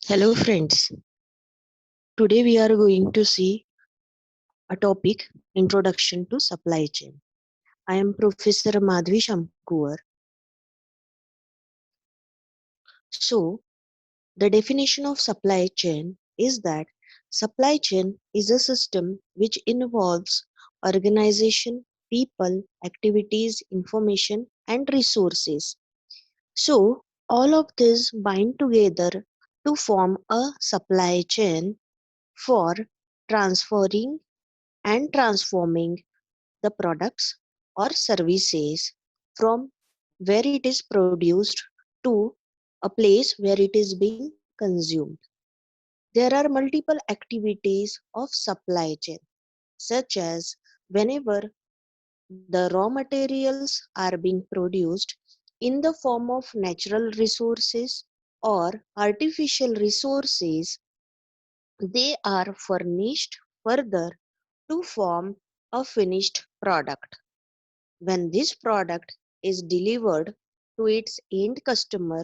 Hello friends, today we are going to see a topic Introduction to Supply Chain. I am Professor Madhvi Shamkuar. So, the definition of supply chain is that supply chain is a system which involves organization, people, activities, information, and resources. So, all of this bind together to form a supply chain for transferring and transforming the products or services from where it is produced to a place where it is being consumed. There are multiple activities of supply chain, such as whenever the raw materials are being produced in the form of natural resources or artificial resources, they are furnished further to form a finished product. When this product is delivered to its end customer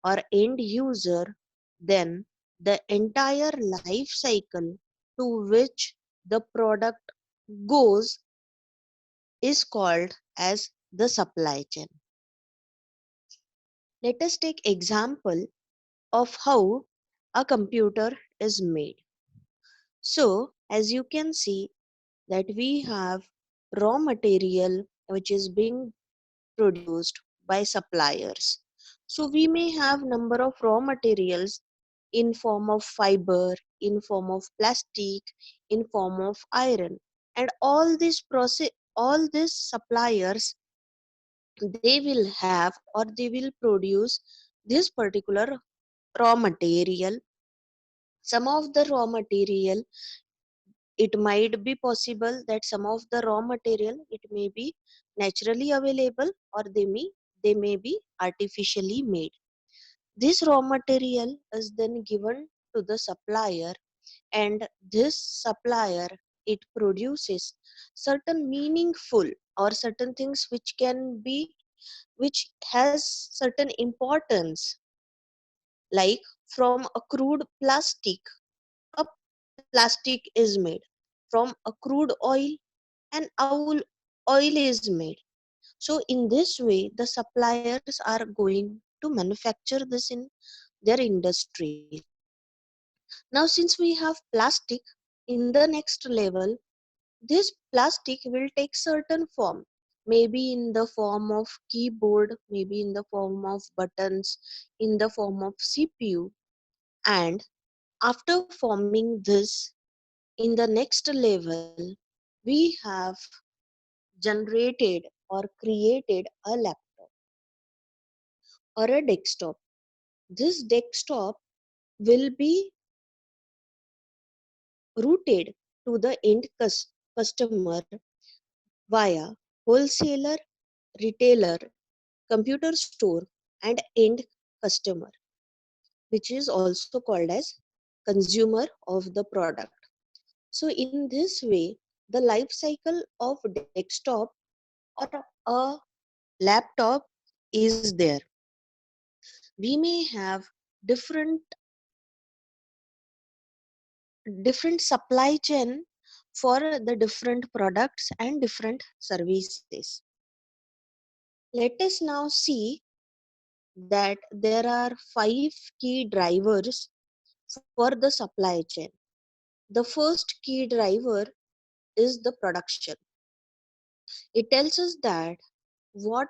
or end user, then the entire life cycle to which the product goes is called as the supply chain. Let us take example of how a computer is made. So, as you can see that we have raw material which is being produced by suppliers. So we may have number of raw materials in form of fiber, in form of plastic, in form of iron, and all these suppliers, they will have or they will produce this particular raw material. Some of the raw material, it might be possible that some of the raw material it may be naturally available or they may be artificially made. This raw material is then given to the supplier, and this supplier, it produces certain meaningful or certain things which can be, which has certain importance, like from a crude plastic, a plastic is made. From a crude oil, an oil is made. So in this way, the suppliers are going to manufacture this in their industries. Now, since we have plastic, in the next level, this plastic will take certain form, maybe in the form of keyboard, maybe in the form of buttons, in the form of CPU. And after forming this, in the next level, we have generated or created a laptop or a desktop. This desktop will be routed to the end customer via wholesaler, retailer, computer store, and end customer, which is also called as consumer of the product. So in this way, the life cycle of desktop or a laptop is there. We may have different different supply chain for the different products and different services. Let us now see that there are 5 key drivers for the supply chain. The first key driver is the production. It tells us that what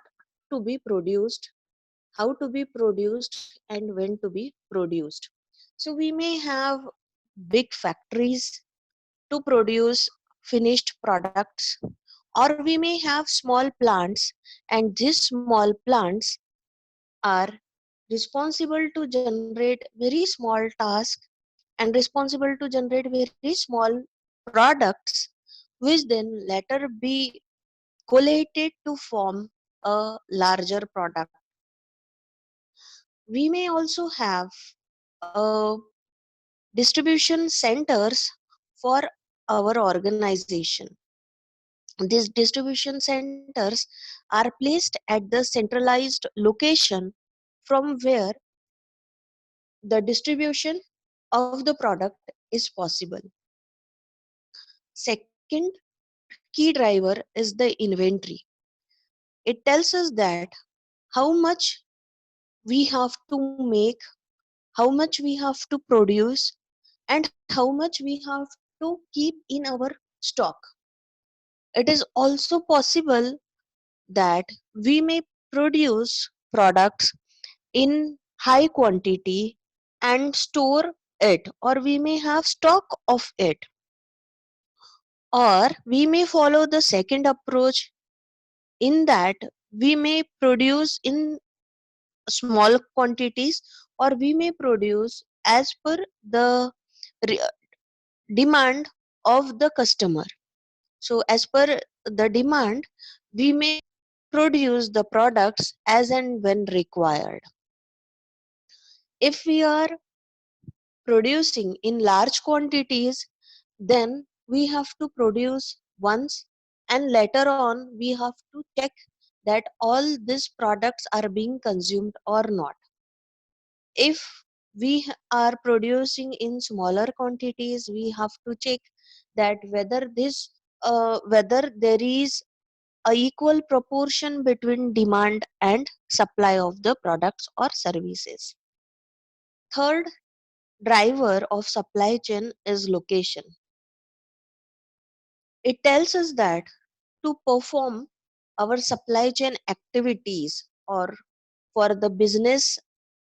to be produced, how to be produced, and when to be produced. So we may have big factories to produce finished products, or we may have small plants, and these small plants are responsible to generate very small tasks and responsible to generate very small products, which then later be collated to form a larger product. We may also have uh, distribution centers for our organization. These distribution centers are placed at the centralized location from where the distribution of the product is possible. Second key driver is the inventory. It tells us that how much we have to make, how much we have to produce, and how much we have to keep in our stock. It is also possible that we may produce products in high quantity and store it, or we may have stock of it, or we may follow the second approach in that we may produce in small quantities, or we may produce as per the re- demand of the customer. So as per the demand, we may produce the products as and when required. If we are producing in large quantities, then we have to produce once, and later on we have to check that all these products are being consumed or not. If we are producing in smaller quantities, we have to check that whether there is a equal proportion between demand and supply of the products or services. Third driver of supply chain is location. It tells us that to perform our supply chain activities or for the business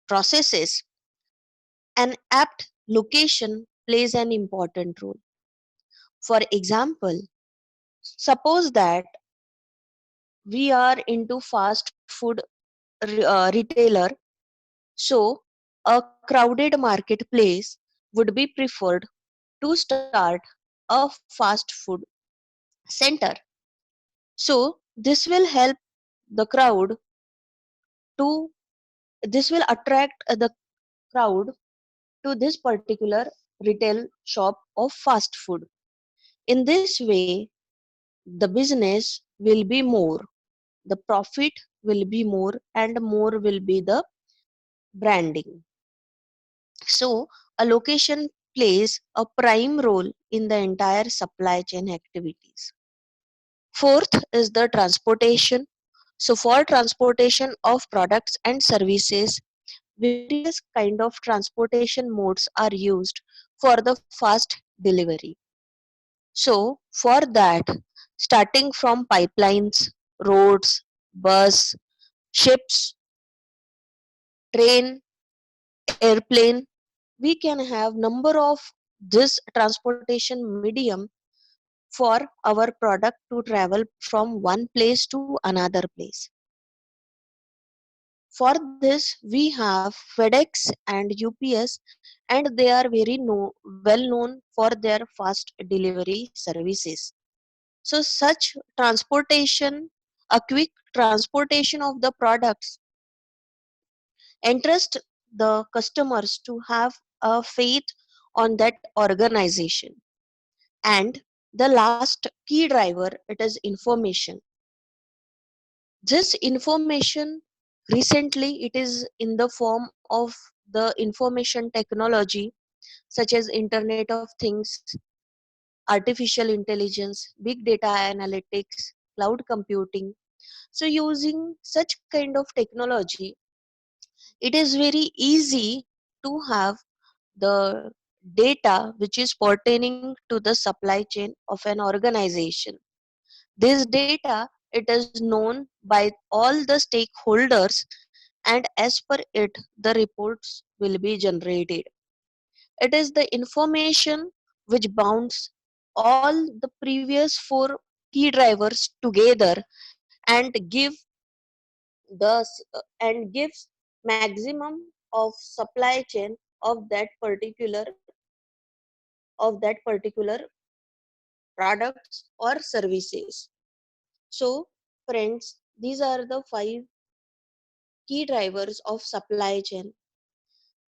processes, an apt location plays an important role. For example, suppose that we are into fast food retailer, so a crowded marketplace would be preferred to start a fast food center. So this will help the crowd to this will attract the crowd to this particular retail shop of fast food. In this way, the business will be more, the profit will be more, and more will be the branding. So, a location plays a prime role in the entire supply chain activities. Fourth is the transportation. So, for transportation of products and services, various kind of transportation modes are used for the fast delivery. So, for that, starting from pipelines, roads, bus, ships, train, airplane, we can have number of this transportation medium for our product to travel from one place to another place. For this, we have FedEx and UPS, and they are well known for their fast delivery services. So, such transportation, a quick transportation of the products, entrust the customers to have a faith on that organization. And the last key driver, it is information. This information, recently it is in the form of the information technology such as internet of things, artificial intelligence, big data analytics, cloud computing. So using such kind of technology, it is very easy to have the data which is pertaining to the supply chain of an organization. This data, it is known by all the stakeholders, and as per it the reports will be generated. It is the information which bounds all the previous four key drivers together and gives maximum of supply chain of that particular products or services. So friends, these are the five key drivers of supply chain.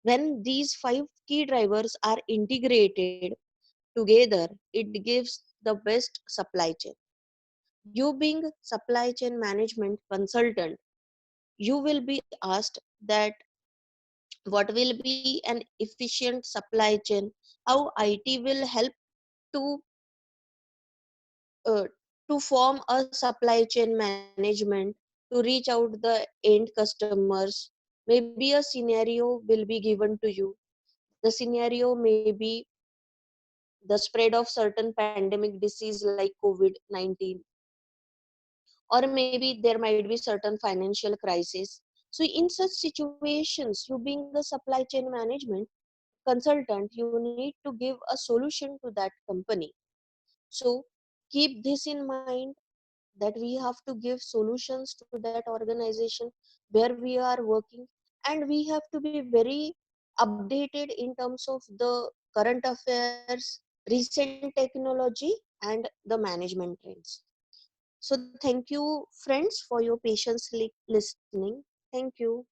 When these five key drivers are integrated together, it gives the best supply chain. You being supply chain management consultant, you will be asked that what will be an efficient supply chain, how it will help to uh, to form a supply chain management to reach out the end customers. Maybe a scenario will be given to you. The scenario may be the spread of certain pandemic disease like COVID-19, or maybe there might be certain financial crisis. So in such situations, you being a supply chain management consultant, you need to give a solution to that company. So keep this in mind, that we have to give solutions to that organization where we are working, and we have to be very updated in terms of the current affairs, recent technology, and the management trends. So thank you friends for your patience listening. Thank you.